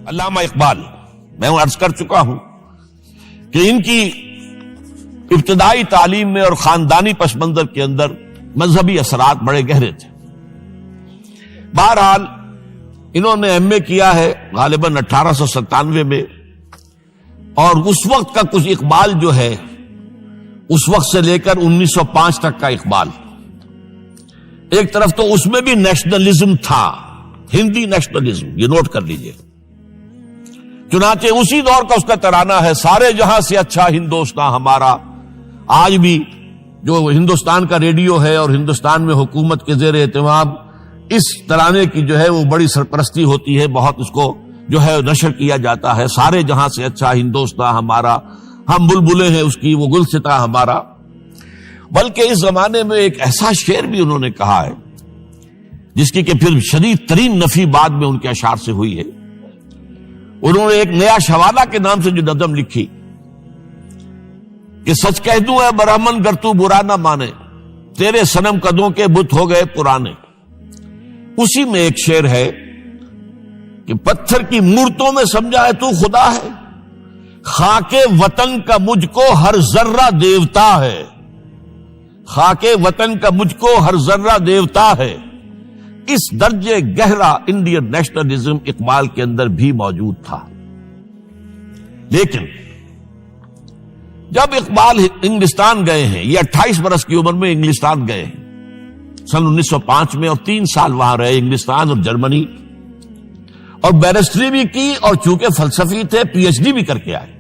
علامہ اقبال، میں عرض کر چکا ہوں کہ ان کی ابتدائی تعلیم میں اور خاندانی پس منظر کے اندر مذہبی اثرات بڑے گہرے تھے۔ بہرحال انہوں نے ایم اے کیا ہے غالباً 1897 میں، اور اس وقت کا کچھ اقبال جو ہے اس وقت سے لے کر 1905 تک کا اقبال، ایک طرف تو اس میں بھی نیشنلزم تھا، ہندی نیشنلزم، یہ نوٹ کر لیجئے۔ چنانچہ اسی دور کا اس کا ترانہ ہے، سارے جہاں سے اچھا ہندوستان ہمارا۔ آج بھی جو ہندوستان کا ریڈیو ہے اور ہندوستان میں حکومت کے زیر اہتمام اس ترانے کی جو ہے وہ بڑی سرپرستی ہوتی ہے، بہت اس کو جو ہے نشر کیا جاتا ہے، سارے جہاں سے اچھا ہندوستان ہمارا، ہم بلبلیں ہیں اس کی، وہ گلستاں ہمارا۔ بلکہ اس زمانے میں ایک ایسا شعر بھی انہوں نے کہا ہے جس کی کہ پھر شدید ترین نفی بعد میں ان کے اشعار سے ہوئی ہے۔ انہوں نے ایک نیا شوالہ کے نام سے جو نظم لکھی کہ سچ کہہ دوں اے برہمن گر تو برا نہ مانے، تیرے صنم قدوں کے بت ہو گئے پرانے۔ اسی میں ایک شعر ہے کہ پتھر کی مورتوں میں سمجھا ہے تو خدا ہے، خاک وطن کا مجھ کو ہر ذرہ دیوتا ہے، خاک وطن کا مجھ کو ہر ذرہ دیوتا ہے۔ اس درجے گہرا انڈین نیشنلزم اقبال کے اندر بھی موجود تھا۔ لیکن جب اقبال انگلستان گئے ہیں، یہ 28 برس کی عمر میں انگلستان گئے ہیں سن 1905 میں، اور 3 سال وہاں رہے، انگلستان اور جرمنی، اور بیرسٹری بھی کی، اور چونکہ فلسفی تھے پی ایچ ڈی بھی کر کے آئے۔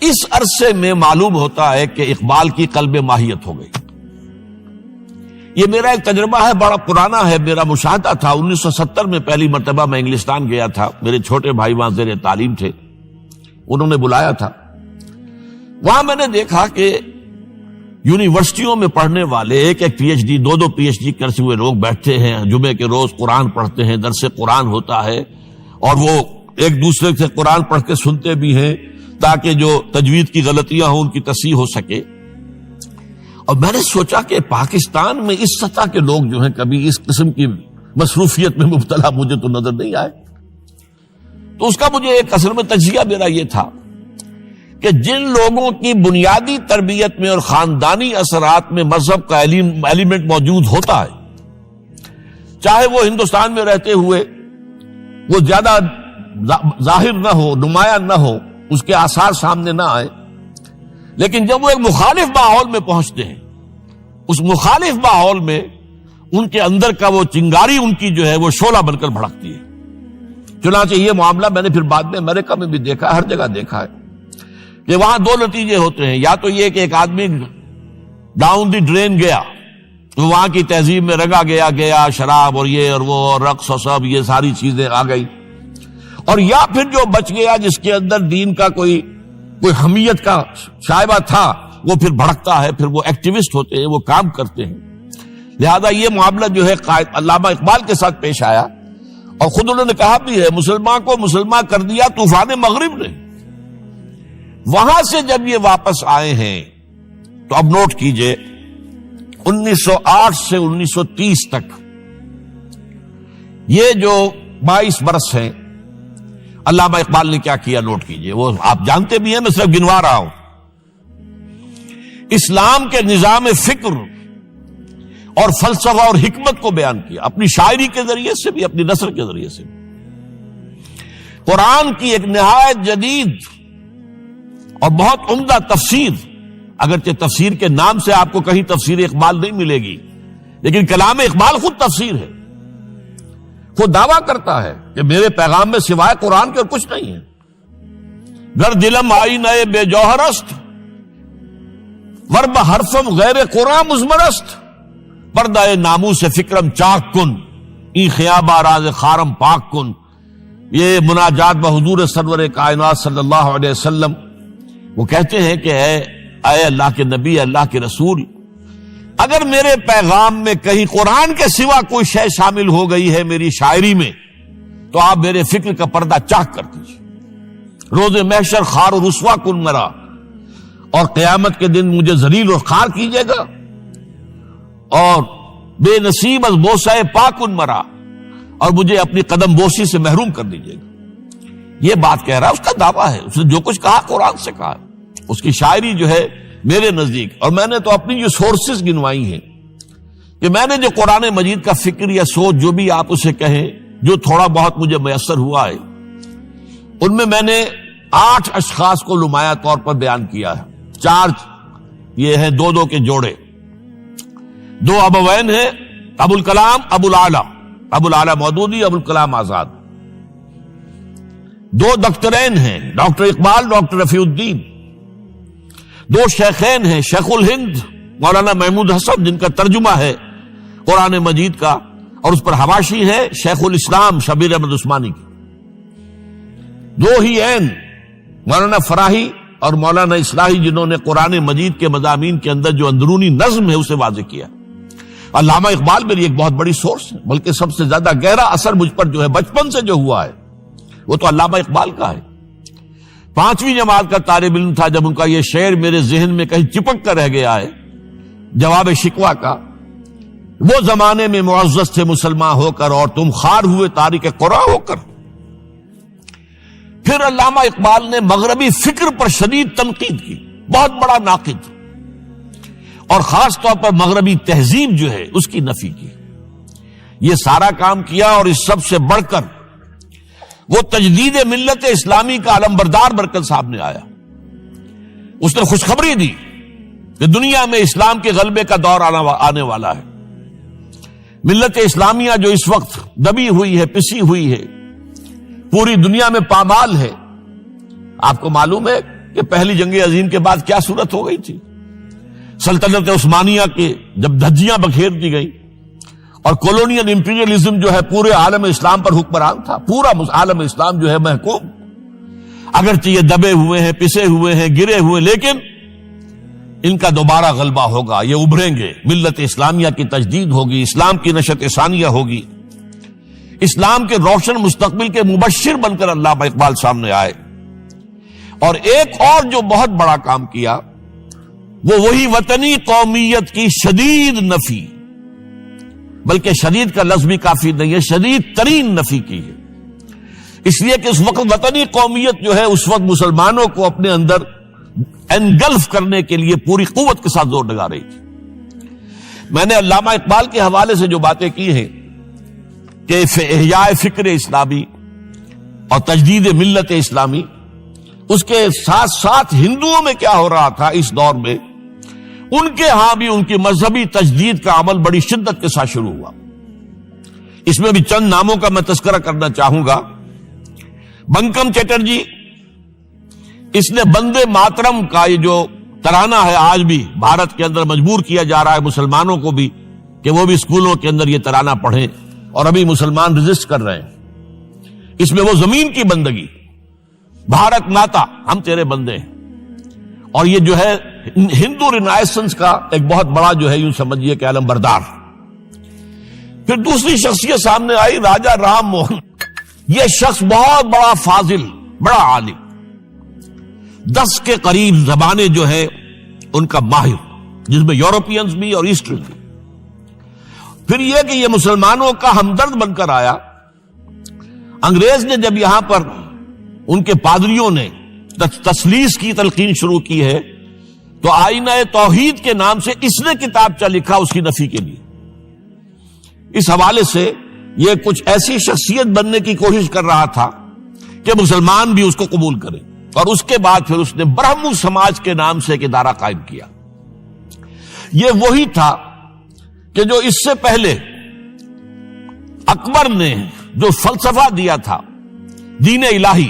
اس عرصے میں معلوم ہوتا ہے کہ اقبال کی قلب ماہیت ہو گئی۔ یہ میرا ایک تجربہ ہے، بڑا پرانا ہے، میرا مشاہدہ تھا۔ 1970 میں پہلی مرتبہ میں انگلستان گیا تھا، میرے چھوٹے بھائی وہاں زیر تعلیم تھے، انہوں نے بلایا تھا۔ وہاں میں نے دیکھا کہ یونیورسٹیوں میں پڑھنے والے ایک P H D, 2 P H D کرتے ہوئے لوگ بیٹھتے ہیں، جمعے کے روز قرآن پڑھتے ہیں، درس قرآن ہوتا ہے، اور وہ ایک دوسرے سے قرآن پڑھ کے سنتے بھی ہیں تاکہ جو تجوید کی غلطیاں ہوں ان کی تصحیح ہو سکے۔ اور میں نے سوچا کہ پاکستان میں اس سطح کے لوگ جو ہیں کبھی اس قسم کی مصروفیت میں مبتلا مجھے تو نظر نہیں آئے۔ تو اس کا مجھے ایک اصل میں تجزیہ میرا یہ تھا کہ جن لوگوں کی بنیادی تربیت میں اور خاندانی اثرات میں مذہب کا ایلیمنٹ موجود ہوتا ہے، چاہے وہ ہندوستان میں رہتے ہوئے وہ زیادہ ظاہر نہ ہو، نمایاں نہ ہو، اس کے آثار سامنے نہ آئے، لیکن جب وہ ایک مخالف ماحول میں پہنچتے ہیں، اس مخالف ماحول میں ان کے اندر کا وہ چنگاری ان کی جو ہے وہ شعلہ بن کر بھڑکتی ہے۔ چنانچہ یہ معاملہ میں نے پھر بعد میں امریکہ میں بھی دیکھا، ہر جگہ دیکھا ہے کہ وہاں 2 نتیجے ہوتے ہیں، یا تو یہ کہ ایک آدمی ڈاؤن دی ڈرین گیا، تو وہاں کی تہذیب میں رنگا گیا شراب اور یہ اور وہ اور رقص اور سب یہ ساری چیزیں آ گئی، اور یا پھر جو بچ گیا جس کے اندر دین کا کوئی حمیت کا شائبہ تھا، وہ پھر بھڑکتا ہے، پھر وہ ایکٹیوسٹ ہوتے ہیں، وہ کام کرتے ہیں۔ لہذا یہ معاملہ جو ہے علامہ اقبال کے ساتھ پیش آیا، اور خود انہوں نے کہا بھی ہے، مسلمان کو مسلمان کر دیا طوفان مغرب نے۔ وہاں سے جب یہ واپس آئے ہیں تو اب نوٹ کیجئے 1908 سے 1930 تک یہ جو 22 برس ہیں، علامہ اقبال نے کیا کیا نوٹ کیجئے، وہ آپ جانتے بھی ہیں، میں صرف گنوا رہا ہوں۔ اسلام کے نظام فکر اور فلسفہ اور حکمت کو بیان کیا، اپنی شاعری کے ذریعے سے بھی، اپنی نثر کے ذریعے سے بھی۔ قرآن کی ایک نہایت جدید اور بہت عمدہ تفسیر، اگرچہ تفسیر کے نام سے آپ کو کہیں تفسیر اقبال نہیں ملے گی، لیکن کلام اقبال خود تفسیر ہے، خود دعویٰ کرتا ہے کہ میرے پیغام میں سوائے قرآن کے اور کچھ نہیں ہے۔ گر دلم آئی نئے بے جوہرست، ورب حرفم غیر قرآن مزمرست، پردہ نامو سے فکرم چاک کن، ای خیابہ راز خارم پاک کن۔ یہ مناجات بحضور سرور کائنات صلی اللہ علیہ وسلم، وہ کہتے ہیں کہ اے اللہ کے نبی، اللہ کے رسول، اگر میرے پیغام میں کہیں قرآن کے سوا کوئی شے شامل ہو گئی ہے میری شاعری میں، تو آپ میرے فکر کا پردہ چاک کر دیجیے۔ روز محشر خار و رسوا کن مرا، اور قیامت کے دن مجھے ذلیل اور خار کیجیے گا، اور بے نصیب از بوسہ پاک کن مرا، اور مجھے اپنی قدم بوسی سے محروم کر دیجیے گا. یہ بات کہہ رہا ہے، اس کا دعویٰ ہے، اس نے جو کچھ کہا قرآن سے کہا. اس کی شاعری جو ہے میرے نزدیک، اور میں نے تو اپنی جو سورسز گنوائی ہیں کہ میں نے جو قرآن مجید کا فکر یا سوچ جو بھی آپ اسے کہیں، جو تھوڑا بہت مجھے میسر ہوا ہے، ان میں نے 8 اشخاص کو نمایاں طور پر بیان کیا ہے. 4 یہ ہیں 2 کے جوڑے. 2 ابوین ہیں، ابو الکلام ابو العلا مودودی، ابو الکلام آزاد. 2 دکترین ہیں، ڈاکٹر اقبال، ڈاکٹر رفیع الدین. 2 شیخین ہیں، شیخ الہند مولانا محمود حسن، جن کا ترجمہ ہے قرآن مجید کا، اور اس پر حواشی ہے شیخ الاسلام شبیر احمد عثمانی کی. 2 ہی عین مولانا فراہی اور مولانا اصلاحی، جنہوں نے قرآن مجید کے مضامین کے اندر جو اندرونی نظم ہے اسے واضح کیا. علامہ اقبال میری ایک بہت بڑی سورس ہے، بلکہ سب سے زیادہ گہرا اثر مجھ پر جو ہے بچپن سے جو ہوا ہے وہ تو علامہ اقبال کا ہے. 5ویں جماعت کا طالب علم تھا جب ان کا یہ شعر میرے ذہن میں کہیں چپک کر رہ گیا ہے، جواب شکوہ کا. وہ زمانے میں معزز تھے مسلمان ہو کر، اور تم خار ہوئے تاریک قرآن ہو کر. پھر علامہ اقبال نے مغربی فکر پر شدید تنقید کی، بہت بڑا ناقد، اور خاص طور پر مغربی تہذیب جو ہے اس کی نفی کی. یہ سارا کام کیا، اور اس سب سے بڑھ کر وہ تجدید ملت اسلامی کا علمبردار بن سامنے آیا. اس نے خوشخبری دی کہ دنیا میں اسلام کے غلبے کا دور آنے والا ہے. ملت اسلامیہ جو اس وقت دبی ہوئی ہے، پسی ہوئی ہے، پوری دنیا میں پامال ہے. آپ کو معلوم ہے کہ پہلی جنگ عظیم کے بعد کیا صورت ہو گئی تھی. سلطنت عثمانیہ کے جب دھجیاں بکھیر دی گئی، اور کولونیل امپیریلزم جو ہے پورے عالم اسلام پر حکمران تھا. پورا عالم اسلام جو ہے محکوم، اگرچہ یہ دبے ہوئے ہیں، پسے ہوئے ہیں، گرے ہوئے، لیکن ان کا دوبارہ غلبہ ہوگا، یہ ابھریں گے. ملت اسلامیہ کی تجدید ہوگی، اسلام کی نشأت ثانیہ ہوگی. اسلام کے روشن مستقبل کے مبشر بن کر علامہ اقبال سامنے آئے. اور ایک اور جو بہت بڑا کام کیا وہ وہی وطنی قومیت کی شدید نفی، بلکہ شدید کا لفظ بھی کافی نہیں ہے، شدید ترین نفی کی ہے. اس لیے کہ اس وقت وطنی قومیت جو ہے اس وقت مسلمانوں کو اپنے اندر انگلف کرنے کے لیے پوری قوت کے ساتھ زور لگا رہی تھی. میں نے علامہ اقبال کے حوالے سے جو باتیں کی ہیں کہ احیاء فکر اسلامی اور تجدید ملت اسلامی، اس کے ساتھ ساتھ ہندوؤں میں کیا ہو رہا تھا اس دور میں، ان کے ہاں بھی ان کی مذہبی تجدید کا عمل بڑی شدت کے ساتھ شروع ہوا. اس میں بھی چند ناموں کا میں تذکرہ کرنا چاہوں گا. بنکم چٹرجی، اس نے بندے ماترم کا یہ جو ترانہ ہے آج بھی بھارت کے اندر مجبور کیا جا رہا ہے مسلمانوں کو بھی کہ وہ بھی اسکولوں کے اندر یہ ترانہ پڑھیں، اور ابھی مسلمان رجسٹ کر رہے ہیں. اس میں وہ زمین کی بندگی، بھارت ماتا ہم تیرے بندے ہیں. اور یہ جو ہے ہندو رینائسنس کا ایک بہت بڑا جو ہے یوں سمجھیے کہ علم بردار. پھر دوسری شخصیت سامنے آئی، راجا رام موہن. یہ شخص بہت بڑا فاضل، بڑا عالم، 10 کے قریب زبانیں جو ہے ان کا ماہر، جس میں یورپینز بھی اور ایسٹرن بھی. پھر یہ کہ یہ مسلمانوں کا ہمدرد بن کر آیا. انگریز نے جب یہاں پر ان کے پادریوں نے تسلیس کی تلقین شروع کی ہے تو آئینہ توحید کے نام سے اس نے کتابچہ لکھا اس کی نفی کے لیے. اس حوالے سے یہ کچھ ایسی شخصیت بننے کی کوشش کر رہا تھا کہ مسلمان بھی اس کو قبول کریں. اور اس کے بعد پھر اس نے برہمو سماج کے نام سے ایک ادارہ قائم کیا. یہ وہی تھا کہ جو اس سے پہلے اکبر نے جو فلسفہ دیا تھا دین الہی،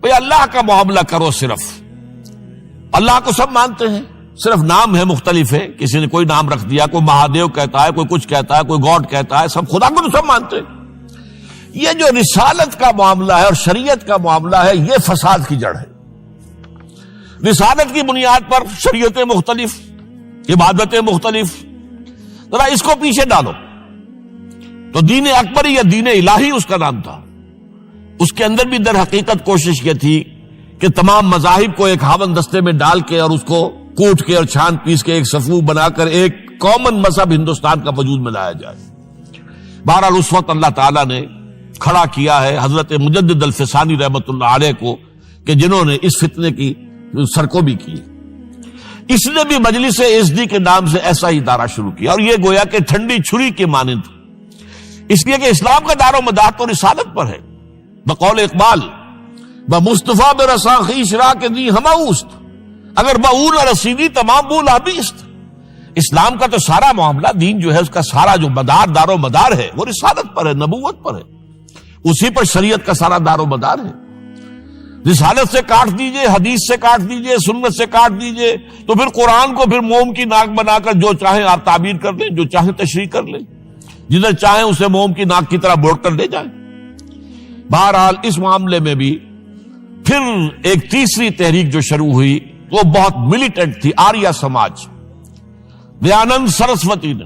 بھئی اللہ کا معاملہ کرو، صرف اللہ کو سب مانتے ہیں، صرف نام ہے مختلف ہے. کسی نے کوئی نام رکھ دیا، کوئی مہادیو کہتا ہے، کوئی کچھ کہتا ہے، کوئی گاڈ کہتا ہے، سب خدا کو تو سب مانتے ہیں. یہ جو رسالت کا معاملہ ہے اور شریعت کا معاملہ ہے، یہ فساد کی جڑ ہے. رسالت کی بنیاد پر شریعتیں مختلف، عبادتیں مختلف، ذرا اس کو پیچھے ڈالو. تو دین اکبری یا دین الہی اس کا نام تھا. اس کے اندر بھی در حقیقت کوشش یہ تھی کہ تمام مذاہب کو ایک ہاون دستے میں ڈال کے اور اس کو کوٹ کے اور چھان پیس کے ایک صفوف بنا کر ایک کامن مذہب ہندوستان کا وجود میں لایا جائے. بہرحال اس وقت اللہ تعالیٰ نے کھڑا کیا ہے حضرت مجدد الفسانی رحمۃ اللہ علیہ کو کہ جنہوں نے اس فتنے کی سرکوبی کی. اس نے بھی مجلس ازدی کے نام سے ایسا ہی ادارہ شروع کیا، اور یہ گویا کہ ٹھنڈی چھری کے مانند، اس لیے کہ اسلام کا دار و مدار تو رسالت پر ہے. بقول اقبال بمصطفیٰ برساں خویش را کے دی ہماؤست، اگر بہو نہ رسیدی تمام بول آبیست. اسلام کا تو سارا معاملہ، دین جو ہے اس کا سارا جو مدار دار و مدار ہے وہ رسالت پر ہے، نبوت پر ہے، اسی پر شریعت کا سارا دار و مدار ہے. رسالت سے کاٹ دیجئے، حدیث سے کاٹ دیجئے، سنت سے کاٹ دیجئے، تو پھر قرآن کو پھر موم کی ناک بنا کر جو چاہیں آپ تعبیر کر لیں، جو چاہیں تشریح کر لیں، جدھر چاہیں اسے موم کی ناک کی طرح بوڑ کر لے جائیں. بہرحال اس معاملے میں بھی پھر ایک تیسری تحریک جو شروع ہوئی وہ بہت ملیٹنٹ تھی، آریہ سماج. دیانند سرسوتی نے،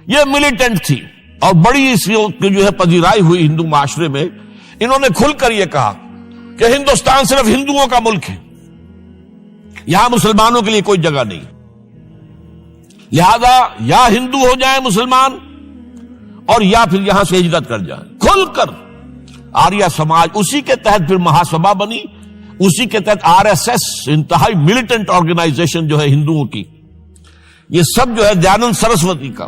یہ ملیٹنٹ تھی اور بڑی اس کی جو ہے پذیرائی ہوئی ہندو معاشرے میں. انہوں نے کھل کر یہ کہا کہ ہندوستان صرف ہندوؤں کا ملک ہے، یہاں مسلمانوں کے لیے کوئی جگہ نہیں، لہذا یا ہندو ہو جائیں مسلمان اور یا پھر یہاں سے ہجرت کر جائیں. کھل کر آریہ سماج، اسی کے تحت پھر مہاسبھا بنی، اسی کے تحت آر ایس ایس، انتہائی ملیٹنٹ آرگنائزیشن جو ہے ہندوؤں کی، یہ سب جو ہے دیانند سرسوتی کا.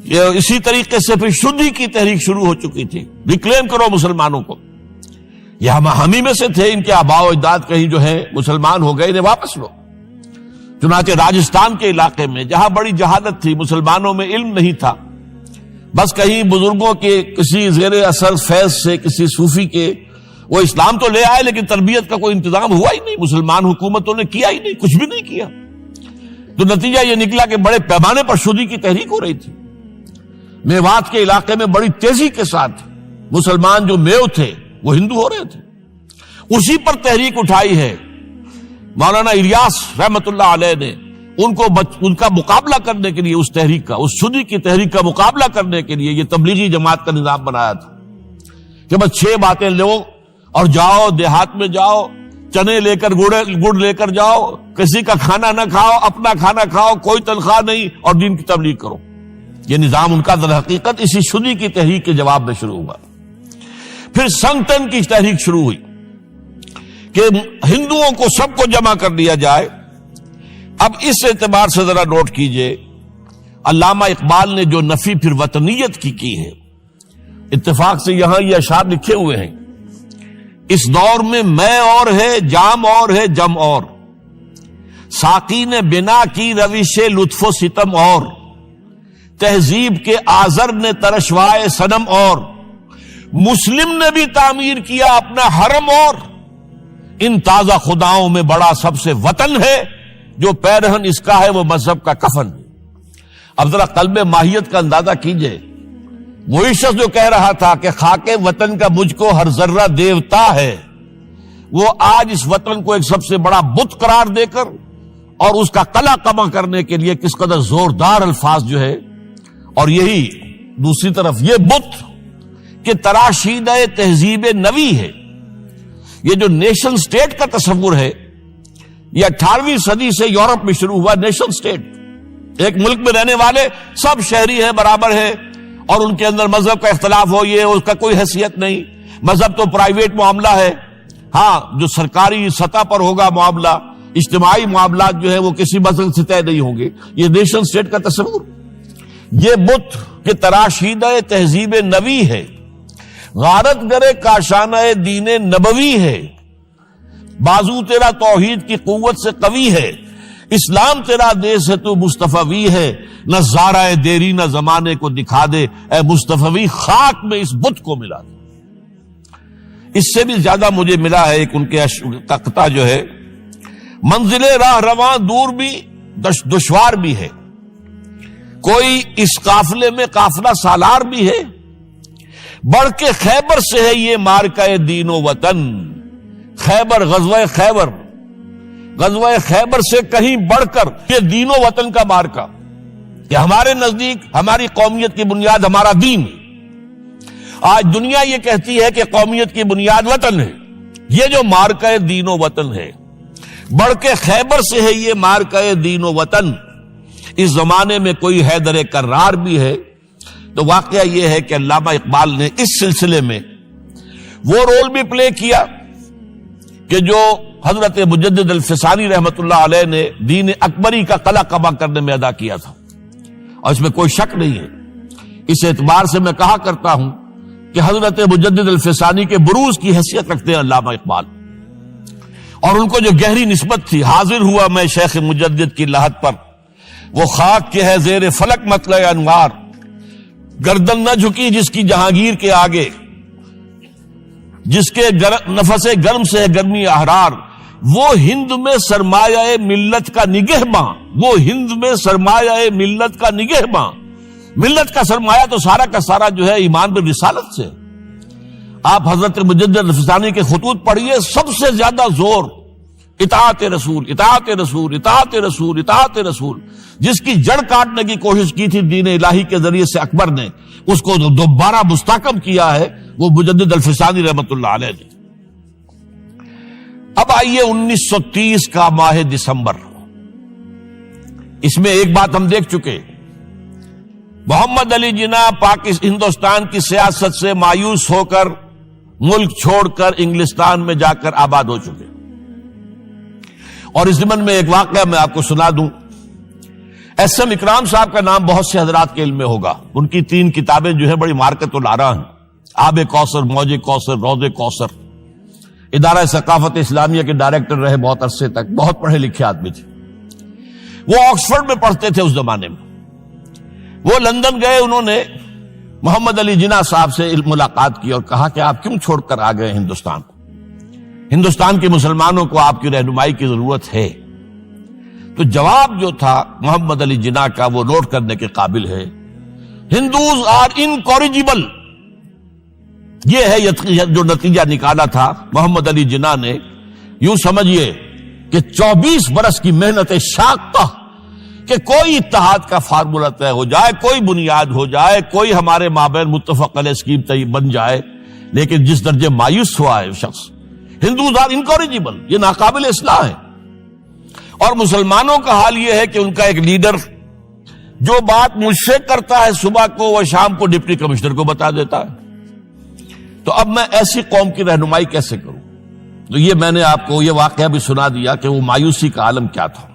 یہ اسی طریقے سے پھر شدھی کی تحریک شروع ہو چکی تھی، ریکلیم کرو مسلمانوں کو. یہ ہم ہی میں سے تھے، ان کے آباء و اجداد کہیں جو ہے مسلمان ہو گئے، انہیں واپس لو. چنانچہ راجستھان کے علاقے میں جہاں بڑی جہالت تھی، مسلمانوں میں علم نہیں تھا، بس کہیں بزرگوں کے کسی زیر اثر فیض سے، کسی صوفی کے وہ اسلام تو لے آئے لیکن تربیت کا کوئی انتظام ہوا ہی نہیں، مسلمان حکومتوں نے کیا ہی نہیں، کچھ بھی نہیں کیا. تو نتیجہ یہ نکلا کہ بڑے پیمانے پر شدھی کی تحریک ہو رہی تھی. میوات کے علاقے میں بڑی تیزی کے ساتھ مسلمان جو میو تھے وہ ہندو ہو رہے تھے. اسی پر تحریک اٹھائی ہے مولانا الیاس رحمت اللہ علیہ نے. ان کا مقابلہ کرنے کے لیے، اس تحریک کا، اس شدھی کی تحریک کا مقابلہ کرنے کے لیے یہ تبلیغی جماعت کا نظام بنایا تھا کہ بس 6 باتیں لو اور جاؤ، دیہات میں جاؤ، چنے لے کر گڑ لے کر جاؤ، کسی کا کھانا نہ کھاؤ، اپنا کھانا کھاؤ، کوئی تنخواہ نہیں، اور دین کی تبلیغ کرو. یہ نظام ان کا در حقیقت اسی شدھی کی تحریک کے جواب میں شروع ہوا. پھر سنگٹن کی تحریک شروع ہوئی کہ ہندوؤں کو سب کو جمع کر دیا جائے. اب اس اعتبار سے ذرا نوٹ کیجئے، علامہ اقبال نے جو نفی پھر وطنیت کی ہے، اتفاق سے یہاں یہ اشعار لکھے ہوئے ہیں: اس دور میں میں اور ہے، جام اور ہے، جم اور، ساقی نے بنا کی روش لطف و ستم اور، تہذیب کے آزر نے ترشوائے صنم اور، مسلم نے بھی تعمیر کیا اپنا حرم اور، ان تازہ خداؤں میں بڑا سب سے وطن ہے، جو پیرہن اس کا ہے وہ مذہب کا کفن. اب ذرا قلب ماہیت کا اندازہ کیجئے. وہی شخص جو کہہ رہا تھا کہ خاک وطن کا مجھ کو ہر ذرہ دیوتا ہے، وہ آج اس وطن کو ایک سب سے بڑا بت قرار دے کر اور اس کا قلع کما کرنے کے لیے کس قدر زوردار الفاظ جو ہے. اور یہی دوسری طرف یہ بت کہ تراشیدہ تہذیب نوی ہے. یہ جو نیشن سٹیٹ کا تصور ہے، یہ 18ویں صدی سے یورپ میں شروع ہوا. نیشن سٹیٹ، ایک ملک میں رہنے والے سب شہری ہیں، برابر ہیں، اور ان کے اندر مذہب کا اختلاف ہو، یہ اس کا کوئی حیثیت نہیں. مذہب تو پرائیویٹ معاملہ ہے، ہاں جو سرکاری سطح پر ہوگا معاملہ، اجتماعی معاملات جو ہے وہ کسی مذہب سے طے نہیں ہوں گے. یہ نیشن سٹیٹ کا تصور، یہ بت کہ تراشیدہ تہذیب نوی ہے، غارت گرے کاشانہ دین نبوی ہے، بازو تیرا توحید کی قوت سے قوی ہے، اسلام تیرا دیس ہے تو مصطفی ہے، نہ زارہ دیری نہ زمانے کو دکھا دے، اے مصطفی خاک میں اس بت کو ملا دے. اس سے بھی زیادہ مجھے ملا ہے ایک ان کے قطعہ جو ہے: منزل راہ رواں دور بھی دشوار بھی ہے، کوئی اس قافلے میں قافلہ سالار بھی ہے، بڑھ کے خیبر سے ہے یہ مارکہ دین و وطن. خیبر، غزوہ خیبر سے کہیں بڑھ کر یہ دین و وطن کا مارکہ، کہ ہمارے نزدیک ہماری قومیت کی بنیاد ہمارا دین. آج دنیا یہ کہتی ہے کہ قومیت کی بنیاد وطن ہے. یہ جو مارکہ دین و وطن ہے، بڑھ کے خیبر سے ہے یہ مارکہ دین و وطن. اس زمانے میں کوئی حیدر کرار بھی ہے، تو واقعہ یہ ہے کہ علامہ اقبال نے اس سلسلے میں وہ رول بھی پلے کیا کہ جو حضرت مجدد الفسانی رحمت اللہ علیہ نے دین اکبری کا قلع قبا کرنے میں ادا کیا تھا، اور اس میں کوئی شک نہیں ہے۔ اس اعتبار سے میں کہا کرتا ہوں کہ حضرت مجدد الفسانی کے بروز کی حیثیت رکھتے ہیں علامہ اقبال، اور ان کو جو گہری نسبت تھی، حاضر ہوا میں شیخ مجدد کی لحد پر، وہ خاک کے ہے زیر فلک مطلع انوار، گردن نہ جھکی جس کی جہانگیر کے آگے، جس کے نفس گرم سے ہے گرمی احرار، وہ ہند میں سرمایہ ملت کا نگہباں، وہ ہند میں سرمایہ ملت کا نگہباں۔ ملت کا سرمایہ تو سارا کا سارا جو ہے ایمان بالرسالت سے۔ آپ حضرت مجدد الفسانی کے خطوط پڑھیے، سب سے زیادہ زور اطاعت رسول، اطاعت رسول، اطاعت رسول، اطاعت رسول۔ جس کی جڑ کاٹنے کی کوشش کی تھی دین الہی کے ذریعے سے اکبر نے، اس کو دوبارہ مستحکم کیا ہے وہ مجدد الفسانی رحمت اللہ علیہ نے۔ اب آئیے 1930 کا ماہ دسمبر، اس میں ایک بات ہم دیکھ چکے، محمد علی جناح ہندوستان کی سیاست سے مایوس ہو کر ملک چھوڑ کر انگلستان میں جا کر آباد ہو چکے۔ اور اس ضمن میں ایک واقعہ میں آپ کو سنا دوں۔ ایس ایم اکرام صاحب کا نام بہت سے حضرات کے علم میں ہوگا، ان کی 3 کتابیں جو ہیں بڑی مارکت الآراء ہیں، آب کوثر، موج کوثر، روض کوثر۔ ادارہ ثقافت اسلامیہ کے ڈائریکٹر رہے بہت عرصے تک، بہت پڑھے لکھے آدمی تھے۔ وہ آکسفورڈ میں پڑھتے تھے اس زمانے میں۔ وہ لندن گئے، انہوں نے محمد علی جناح صاحب سے ملاقات کی اور کہا کہ آپ کیوں چھوڑ کر آ گئے ہندوستان؟ ہندوستان کے مسلمانوں کو آپ کی رہنمائی کی ضرورت ہے۔ تو جواب جو تھا محمد علی جناح کا وہ نوٹ کرنے کے قابل ہے۔ ہندوز آر انکوریجیبل، یہ ہے جو نتیجہ نکالا تھا محمد علی جناح نے۔ یوں سمجھیے کہ 24 برس کی محنت شاقہ کہ کوئی اتحاد کا فارمولہ طے ہو جائے، کوئی بنیاد ہو جائے، کوئی ہمارے مابین متفق علیہ اسکیم بن جائے، لیکن جس درجے مایوس ہوا ہے شخص، ہندوز آر انکوریجیبل، یہ ناقابل اصلاح ہے۔ اور مسلمانوں کا حال یہ ہے کہ ان کا ایک لیڈر جو بات مجھ سے کرتا ہے صبح کو، وہ شام کو ڈپٹی کمشنر کو بتا دیتا ہے۔ تو اب میں ایسی قوم کی رہنمائی کیسے کروں؟ تو یہ میں نے آپ کو یہ واقعہ بھی سنا دیا کہ وہ مایوسی کا عالم کیا تھا۔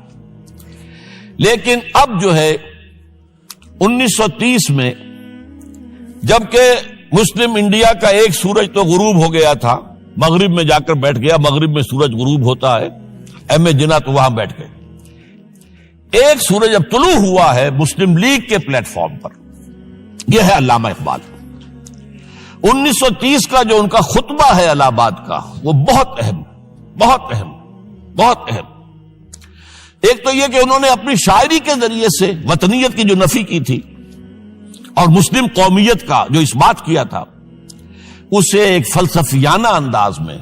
لیکن اب جو ہے 1930 میں، جبکہ مسلم انڈیا کا ایک سورج تو غروب ہو گیا تھا، مغرب میں جا کر بیٹھ گیا، مغرب میں سورج غروب ہوتا ہے، ایم اے جناح تو وہاں بیٹھ گئے۔ ایک سورج اب طلوع ہوا ہے مسلم لیگ کے پلیٹ فارم پر، یہ ہے علامہ اقبال۔ 1930 کا جو ان کا خطبہ ہے الہ آباد کا، وہ بہت اہم، بہت اہم، بہت اہم۔ ایک تو یہ کہ انہوں نے اپنی شاعری کے ذریعے سے وطنیت کی جو نفی کی تھی اور مسلم قومیت کا جو اس بات کیا تھا، اسے ایک فلسفیانہ انداز میں،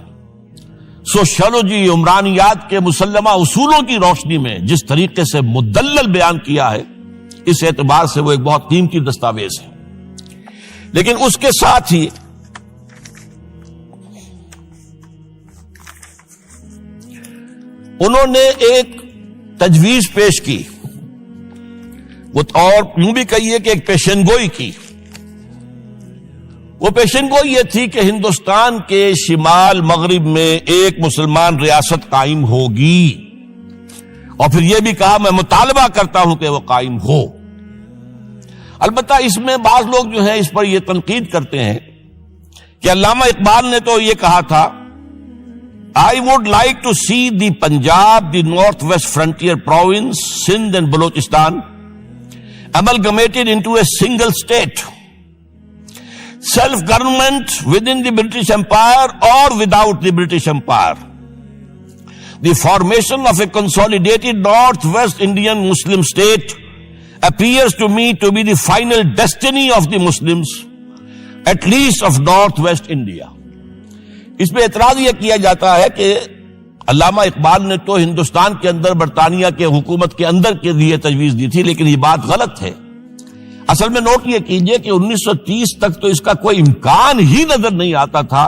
سوشیولوجی، عمرانیات کے مسلمہ اصولوں کی روشنی میں جس طریقے سے مدلل بیان کیا ہے، اس اعتبار سے وہ ایک بہت قیمتی دستاویز ہے۔ لیکن اس کے ساتھ ہی انہوں نے ایک تجویز پیش کی، اور یوں بھی کہیے کہ ایک پیشن گوئی کی۔ وہ پیشن گوئی یہ تھی کہ ہندوستان کے شمال مغرب میں ایک مسلمان ریاست قائم ہوگی، اور پھر یہ بھی کہا میں مطالبہ کرتا ہوں کہ وہ قائم ہو۔ البتہ اس میں بعض لوگ جو ہیں اس پر یہ تنقید کرتے ہیں کہ علامہ اقبال نے تو یہ کہا تھا I would like to see the Punjab, the Northwest Frontier Province, Sindh and Balochistan amalgamated into a single state. Self-government within the British Empire or without the British Empire. The formation of a consolidated Northwest Indian Muslim state appears to me to be the final destiny of the Muslims, at least of Northwest India. اس پہ اعتراض یہ کیا جاتا ہے کہ علامہ اقبال نے تو ہندوستان کے اندر برطانیہ کے حکومت کے اندر کے لیے تجویز دی تھی، لیکن یہ بات غلط ہے۔ اصل میں نوٹ یہ کیجئے کہ 1930 تک تو اس کا کوئی امکان ہی نظر نہیں آتا تھا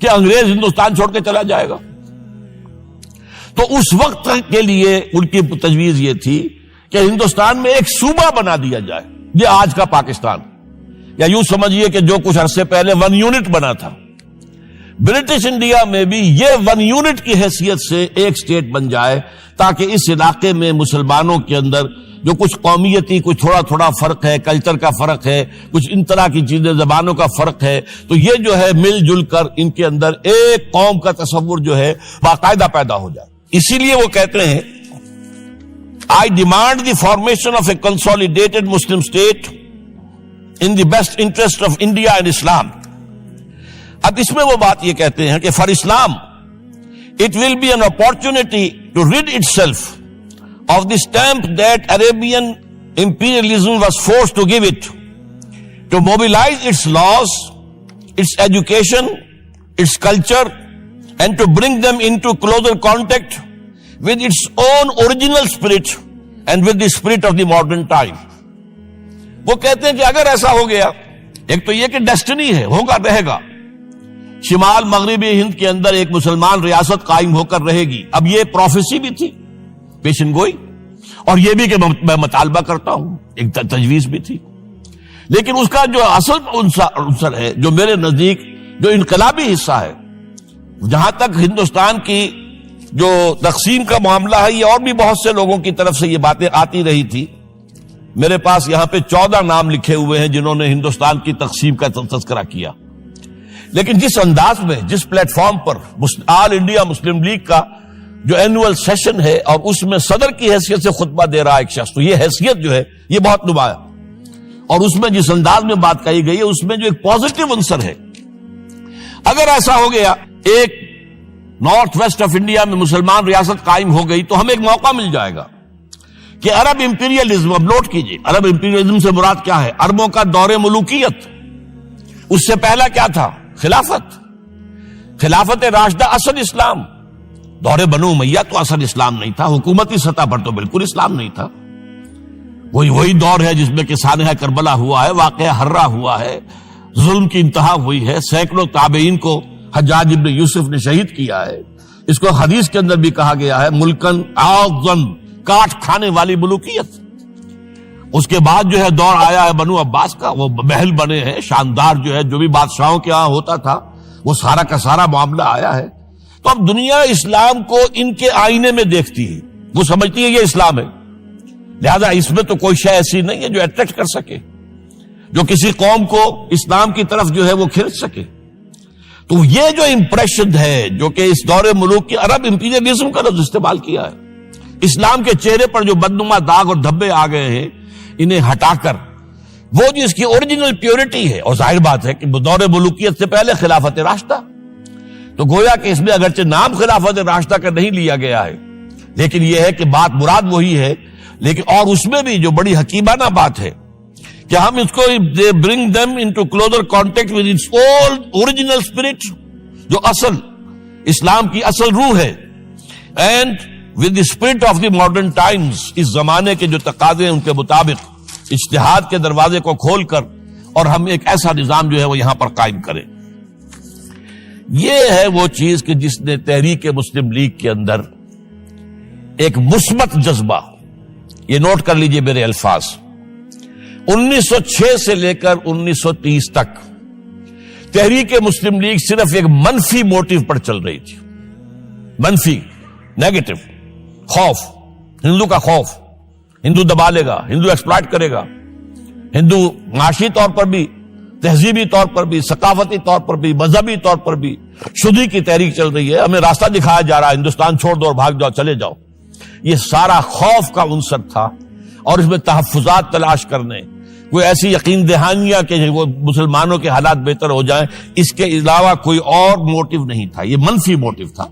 کہ انگریز ہندوستان چھوڑ کے چلا جائے گا۔ تو اس وقت کے لیے ان کی تجویز یہ تھی کہ ہندوستان میں ایک صوبہ بنا دیا جائے، یہ آج کا پاکستان، یا یوں سمجھیے کہ جو کچھ عرصے پہلے 1 یونٹ بنا تھا، برٹش انڈیا میں بھی یہ 1 یونٹ کی حیثیت سے ایک سٹیٹ بن جائے، تاکہ اس علاقے میں مسلمانوں کے اندر جو کچھ قومیتی کچھ تھوڑا تھوڑا فرق ہے، کلچر کا فرق ہے، کچھ ان طرح کی چیزیں، زبانوں کا فرق ہے، تو یہ جو ہے مل جل کر ان کے اندر ایک قوم کا تصور جو ہے باقاعدہ پیدا ہو جائے۔ اسی لیے وہ کہتے ہیں I demand the formation of a consolidated Muslim state in the best interest of India and Islam. اب اس میں وہ بات یہ کہتے ہیں کہ for Islam it will be an opportunity to rid itself of the stamp that Arabian imperialism was forced to give it, to mobilize its laws, its education, its culture, and to bring them into closer contact with its own original spirit and with the spirit of the modern time. وہ کہتے ہیں کہ اگر ایسا ہو گیا، ایک تو یہ کہ ڈیسٹنی ہے، ہوگا، رہے گا، شمال مغربی ہند کے اندر ایک مسلمان ریاست قائم ہو کر رہے گی۔ اب یہ پروفیسی بھی تھی، پیشن گوئی، اور یہ بھی کہ میں مطالبہ کرتا ہوں، ایک تجویز بھی تھی، لیکن اس کا جو اصل عنصر ہے، جو میرے نزدیک جو انقلابی حصہ ہے، جہاں تک ہندوستان کی جو تقسیم کا معاملہ ہے، یہ اور بھی بہت سے لوگوں کی طرف سے یہ باتیں آتی رہی تھی۔ میرے پاس یہاں پہ 14 نام لکھے ہوئے ہیں جنہوں نے ہندوستان کی تقسیم کا تذکرہ کیا، لیکن جس انداز میں، جس پلیٹ فارم پر آل انڈیا مسلم لیگ کا جو اینوئل سیشن ہے اور اس میں صدر کی حیثیت سے خطبہ دے رہا ایک شخص، تو یہ حیثیت جو ہے یہ بہت نمایاں، اور اس میں جس انداز میں بات کہی گئی ہے اس میں جو ایک پازیٹو عنصر ہے، اگر ایسا ہو گیا ایک نارتھ ویسٹ آف انڈیا میں مسلمان ریاست قائم ہو گئی، تو ہمیں ایک موقع مل جائے گا کہ عرب امپیریلزم، اب نوٹ کیجئے، عرب امپیریلزم سے مراد کیا ہے؟ عربوں کا دور ملوکیت، اس سے پہلا کیا تھا؟ خلافت راشدہ، اصل اسلام۔ دور بنو امیہ تو اصل اسلام نہیں تھا، حکومتی سطح پر تو بالکل اسلام نہیں تھا، وہی دور ہے جس میں کہ سانحہ کربلا ہوا ہے، واقعہ ہرہ ہوا ہے، ظلم کی انتہا ہوئی ہے، سینکڑوں تابعین کو حجاج ابن یوسف نے شہید کیا ہے۔ اس کو حدیث کے اندر بھی کہا گیا ہے ملکن اعظم، کاٹ کھانے والی ملوکیت۔ اس کے بعد جو ہے دور آیا ہے بنو عباس کا، وہ محل بنے ہیں شاندار، جو ہے جو بھی بادشاہوں کے ہاں ہوتا تھا وہ سارا کا سارا معاملہ آیا ہے۔ تو اب دنیا اسلام کو ان کے آئینے میں دیکھتی ہے، وہ سمجھتی ہے یہ اسلام ہے، لہذا اس میں تو کوئی شے ایسی نہیں ہے جو اٹریکٹ کر سکے، جو کسی قوم کو اسلام کی طرف جو ہے وہ کھینچ سکے۔ تو یہ جو امپریشن ہے جو کہ اس دور ملوک کی عرب امپیریلزم کا لفظ استعمال کیا ہے، اسلام کے چہرے پر جو بدنما داغ اور دھبے آ گئے ہیں، انہیں ہٹا کر وہ جو اس کی اوریجنل پیورٹی ہے، اور ظاہر بات ہے کہ دور ملوکیت سے پہلے خلافت راشدہ، تو گویا کہ اس میں اگرچہ نام خلافت راشدہ کا نہیں لیا گیا ہے، لیکن یہ ہے کہ بات مراد وہی ہے، لیکن اور اس میں بھی جو بڑی حکیمانہ بات ہے کہ ہم اس کو bring them into closer contact with its old original spirit، جو اصل اسلام کی اصل روح ہے، and with the spirit of the modern times، اس زمانے کے جو تقاضے ہیں ان کے مطابق اجتہاد کے دروازے کو کھول کر، اور ہم ایک ایسا نظام جو ہے وہ یہاں پر قائم کریں۔ یہ ہے وہ چیز کہ جس نے تحریک مسلم لیگ کے اندر ایک مثبت جذبہ، یہ نوٹ کر لیجئے میرے الفاظ، 1906 سے لے کر 1930 تک تحریک مسلم لیگ صرف ایک منفی موٹیو پر چل رہی تھی، منفی، نیگیٹو، خوف، ہندو کا خوف، ہندو دبا لے گا، ہندو ایکسپلائٹ کرے گا، ہندو معاشی طور پر بھی، تہذیبی طور پر بھی، ثقافتی طور پر بھی، مذہبی طور پر بھی شدی کی تحریک چل رہی ہے، ہمیں راستہ دکھایا جا رہا ہے، ہندوستان چھوڑ دو اور بھاگ جاؤ، چلے جاؤ۔ یہ سارا خوف کا عنصر تھا، اور اس میں تحفظات تلاش کرنے، کوئی ایسی یقین دہانیاں کہ وہ مسلمانوں کے حالات بہتر ہو جائیں، اس کے علاوہ کوئی اور موٹیو نہیں تھا، یہ منفی موٹیو تھا۔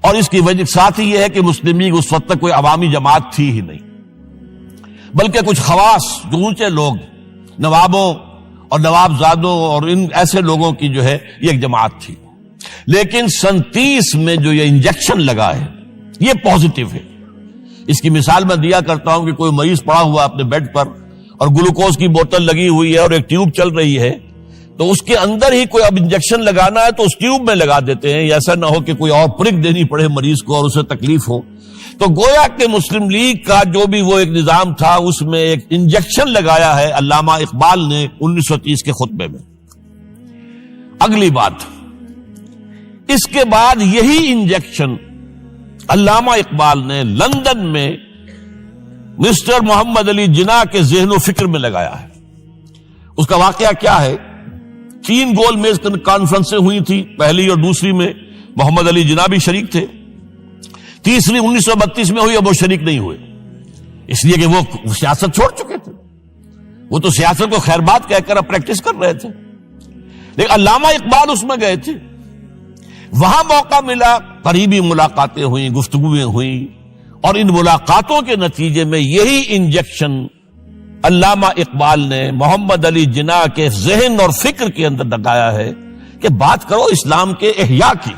اور اس کی وجہ ساتھ ہی یہ ہے کہ مسلم لیگ اس وقت تک کوئی عوامی جماعت تھی ہی نہیں، بلکہ کچھ خواص جو اونچے لوگ، نوابوں اور نوابزادوں اور ان ایسے لوگوں کی جو ہے یہ ایک جماعت تھی۔ لیکن 37 میں جو یہ انجیکشن لگا ہے یہ پازیٹیو ہے۔ اس کی مثال میں دیا کرتا ہوں کہ کوئی مریض پڑا ہوا اپنے بیڈ پر اور گلوکوز کی بوتل لگی ہوئی ہے اور ایک ٹیوب چل رہی ہے، تو اس کے اندر ہی کوئی اب انجیکشن لگانا ہے تو اس ٹیوب میں لگا دیتے ہیں، ایسا نہ ہو کہ کوئی اور پرک دینی پڑے مریض کو اور اسے تکلیف ہو. تو گویا کہ مسلم لیگ کا جو بھی وہ ایک نظام تھا اس میں ایک انجیکشن لگایا ہے علامہ اقبال نے 1930 کے خطبے میں. اگلی بات، اس کے بعد یہی انجیکشن علامہ اقبال نے لندن میں مسٹر محمد علی جناح کے ذہن و فکر میں لگایا ہے. اس کا واقعہ کیا ہے؟ 3 گول میز کانفرنسیں ہوئی تھی، پہلی اور دوسری میں محمد علی جناح بھی شریک تھے، تیسری 1932 میں ہوئی، اب وہ شریک نہیں ہوئے اس لیے کہ وہ سیاست چھوڑ چکے تھے. وہ تو سیاست کو خیر بات کہہ کر اب پریکٹس کر رہے تھے، لیکن علامہ اقبال اس میں گئے تھے. وہاں موقع ملا، قریبی ملاقاتیں ہوئیں، گفتگویں ہوئیں، اور ان ملاقاتوں کے نتیجے میں یہی انجیکشن علامہ اقبال نے محمد علی جناح کے ذہن اور فکر کے اندر لگایا ہے کہ بات کرو اسلام کے احیاء کی،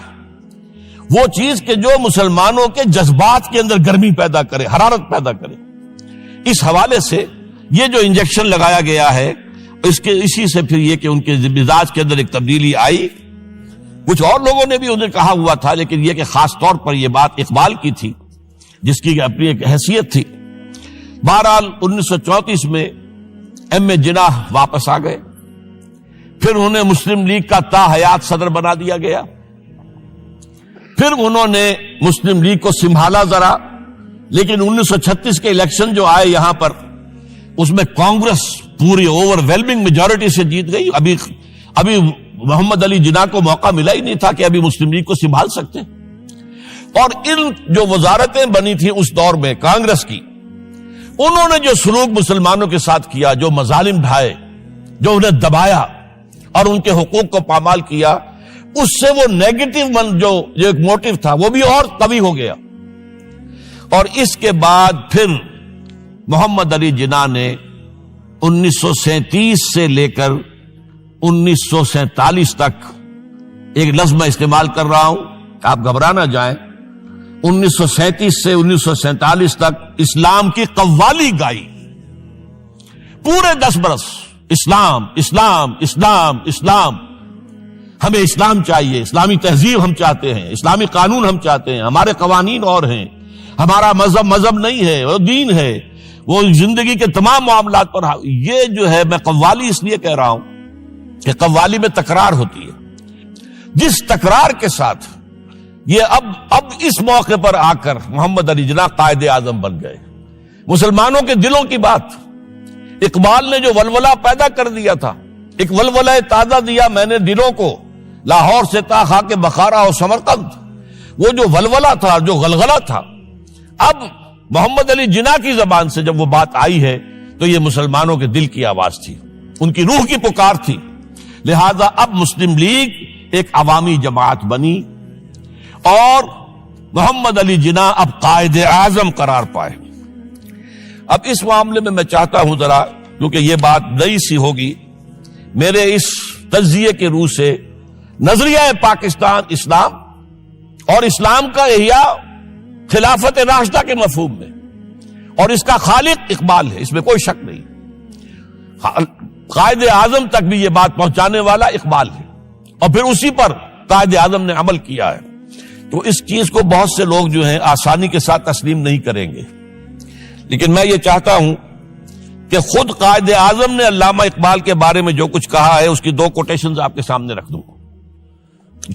وہ چیز کہ جو مسلمانوں کے جذبات کے اندر گرمی پیدا کرے، حرارت پیدا کرے. اس حوالے سے یہ جو انجیکشن لگایا گیا ہے اسی سے پھر یہ کہ ان کے مزاج کے اندر ایک تبدیلی آئی. کچھ اور لوگوں نے بھی انہیں کہا ہوا تھا، لیکن یہ کہ خاص طور پر یہ بات اقبال کی تھی جس کی اپنی ایک حیثیت تھی. بہرحال 1934 میں ایم اے جناح واپس آ گئے، پھر انہیں مسلم لیگ کا تا حیات صدر بنا دیا گیا. پھر انہوں نے مسلم لیگ کو سنبھالا ذرا، لیکن 1936 کے الیکشن جو آئے یہاں پر، اس میں کانگریس پوری اوور ویلمنگ میجورٹی سے جیت گئی. ابھی محمد علی جناح کو موقع ملا ہی نہیں تھا کہ ابھی مسلم لیگ کو سنبھال سکتے. اور ان جو وزارتیں بنی تھیں اس دور میں کانگریس کی، انہوں نے جو سلوک مسلمانوں کے ساتھ کیا، جو مظالم ڈھائے، جو انہیں دبایا اور ان کے حقوق کو پامال کیا، اس سے وہ نیگیٹو جو ایک موٹیو تھا وہ بھی اور قوی ہو گیا. اور اس کے بعد پھر محمد علی جناح نے 1937 سے لے کر 1947 تک، ایک لفظ میں استعمال کر رہا ہوں، آپ گھبرا نہ جائیں، 1937 سے 1947 تک اسلام کی قوالی گائی. پورے 10 برس اسلام اسلام اسلام اسلام، ہمیں اسلام چاہیے، اسلامی تہذیب ہم چاہتے ہیں، اسلامی قانون ہم چاہتے ہیں، ہمارے قوانین اور ہیں، ہمارا مذہب نہیں ہے، وہ دین ہے، وہ زندگی کے تمام معاملات پر. یہ جو ہے میں قوالی اس لیے کہہ رہا ہوں کہ قوالی میں تکرار ہوتی ہے. جس تکرار کے ساتھ یہ اب اس موقع پر آ کر محمد علی جناح قائد اعظم بن گئے. مسلمانوں کے دلوں کی بات، اقبال نے جو ولولہ پیدا کر دیا تھا، ایک ولولہ تازہ دیا میں نے دلوں کو، لاہور سے تا خاک بخارا اور سمرقند، وہ جو ولولہ تھا، جو غلغلہ تھا، اب محمد علی جناح کی زبان سے جب وہ بات آئی ہے تو یہ مسلمانوں کے دل کی آواز تھی، ان کی روح کی پکار تھی. لہذا اب مسلم لیگ ایک عوامی جماعت بنی اور محمد علی جناح اب قائد اعظم قرار پائے. اب اس معاملے میں چاہتا ہوں ذرا، کیونکہ یہ بات نئی سی ہوگی، میرے اس تجزیے کے روح سے نظریہ پاکستان اسلام اور اسلام کا احیاء خلافت راشدہ کے مفہوم میں، اور اس کا خالق اقبال ہے، اس میں کوئی شک نہیں. قائد اعظم تک بھی یہ بات پہنچانے والا اقبال ہے، اور پھر اسی پر قائد اعظم نے عمل کیا ہے. تو اس چیز کو بہت سے لوگ جو ہیں آسانی کے ساتھ تسلیم نہیں کریں گے، لیکن میں یہ چاہتا ہوں کہ خود قائد اعظم نے علامہ اقبال کے بارے میں جو کچھ کہا ہے اس کی 2 کوٹیشنز آپ کے سامنے رکھ دوں.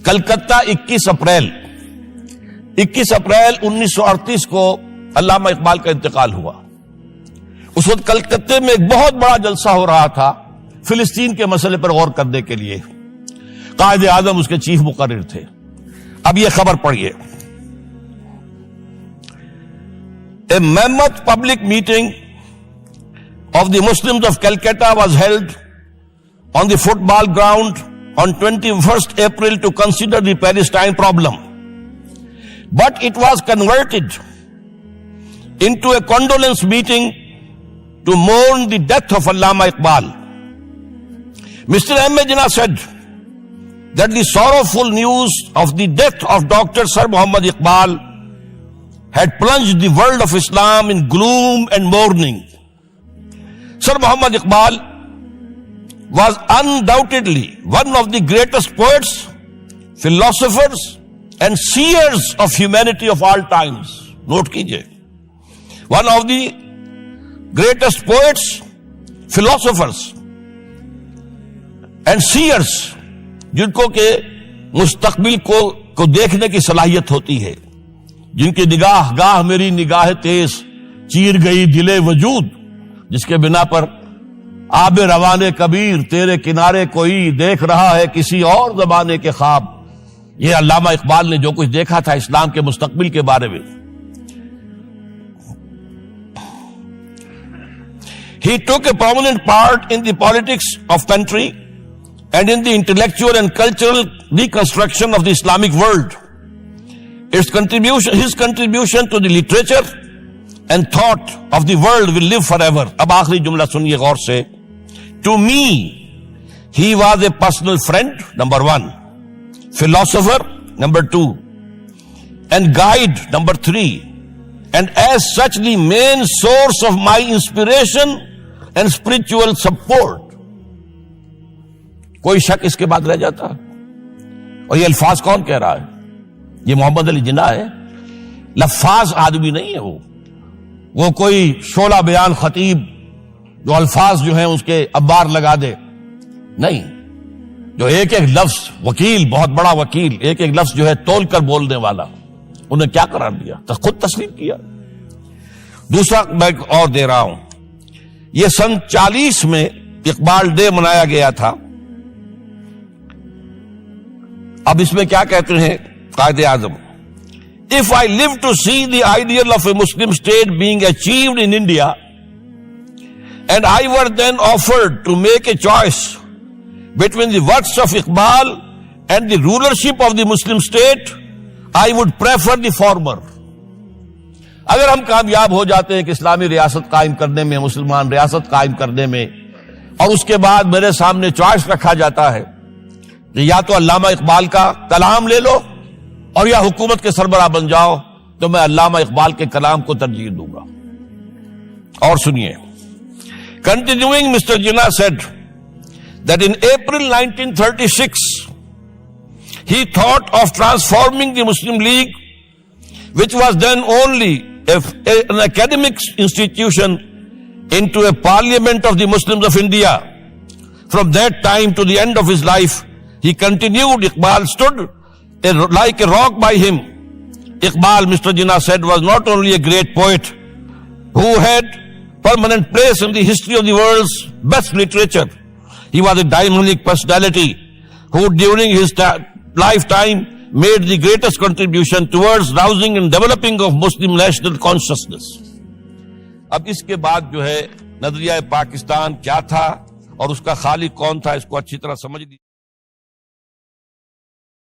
کلکتہ 21 اپریل 1938 کو علامہ اقبال کا انتقال ہوا. اس وقت کلکتے میں ایک بہت بڑا جلسہ ہو رہا تھا فلسطین کے مسئلے پر غور کرنے کے لیے، قائد اعظم اس کے چیف مقرر تھے. اب یہ خبر پڑھیے. A mammoth public meeting of the Muslims of Calcutta was held on the football ground on 21st April to consider the Palestine problem. But it was converted into a condolence meeting to mourn the death of Allama Iqbal. Mr. M. A. Jinnah said that the sorrowful news of the death of Dr. Sir Muhammad Iqbal had plunged the world of Islam in gloom and mourning. Sir Muhammad Iqbal was undoubtedly one of the greatest poets, philosophers and seers of humanity of all times. Note kijiye, one of the greatest poets, philosophers and seers, جن کو کہ مستقبل کو دیکھنے کی صلاحیت ہوتی ہے، جن کی نگاہ گاہ میری نگاہ تیز چیر گئی دل وجود، جس کے بنا پر آب روان کبیر تیرے کنارے کوئی دیکھ رہا ہے کسی اور زمانے کے خواب. یہ علامہ اقبال نے جو کچھ دیکھا تھا اسلام کے مستقبل کے بارے میں. He took a prominent part in the politics of country and in the intellectual and cultural reconstruction of the Islamic world. His contribution to the literature and thought of the world will live forever. اب آخری جملہ سنیے غور سے. To me, he was a personal friend, number 1, philosopher, number 2, and guide, number 3, and as such the main source of my inspiration and spiritual support. کوئی شک اس کے بعد رہ جاتا؟ اور یہ الفاظ کون کہہ رہا ہے؟ یہ محمد علی جناح ہے. لفاظ آدمی نہیں ہے وہ کوئی شعلہ بیان خطیب جو الفاظ جو ہیں اس کے ابار لگا دے. نہیں، جو ایک ایک لفظ، وکیل، بہت بڑا وکیل، ایک ایک لفظ جو ہے تول کر بولنے والا، انہیں کیا قرار دیا؟ خود تسلیم کیا. دوسرا میں اور دے رہا ہوں، یہ سن 40 میں اقبال ڈے منایا گیا تھا. اب اس میں کیا کہتے ہیں Quaid Azam? If I live to see the ideal of a Muslim state being achieved in India, and I were then offered to make a choice between the works of Iqbal and the rulership of the Muslim state, I would prefer the former. اگر ہم کامیاب ہو جاتے ہیں کہ اسلامی ریاست قائم کرنے میں، مسلمان ریاست قائم کرنے میں، اور اس کے بعد میرے سامنے چوائس رکھا جاتا ہے کہ یا تو علامہ اقبال کا کلام لے لو اور یا حکومت کے سربراہ بن جاؤ، تو میں علامہ اقبال کے کلام کو ترجیح دوں گا. اور سنیے. Continuing, Mr. Jinnah said that in April 1936 he thought of transforming the Muslim League, which was then only an academic institution, into a parliament of the Muslims of India. From that time to the end of his life, he continued. Iqbal stood like a rock by him. Iqbal, Mr. Jinnah said, was not only a great poet who had permanent place in the history of the world's best literature. He was a dynamic personality who during his lifetime made the greatest contribution towards rousing and developing of Muslim national consciousness. اب اس کے بعد جو ہے نظریہ پاکستان کیا تھا اور اس کا خالق کون تھا، اس کو اچھی طرح سمجھ لیجیے.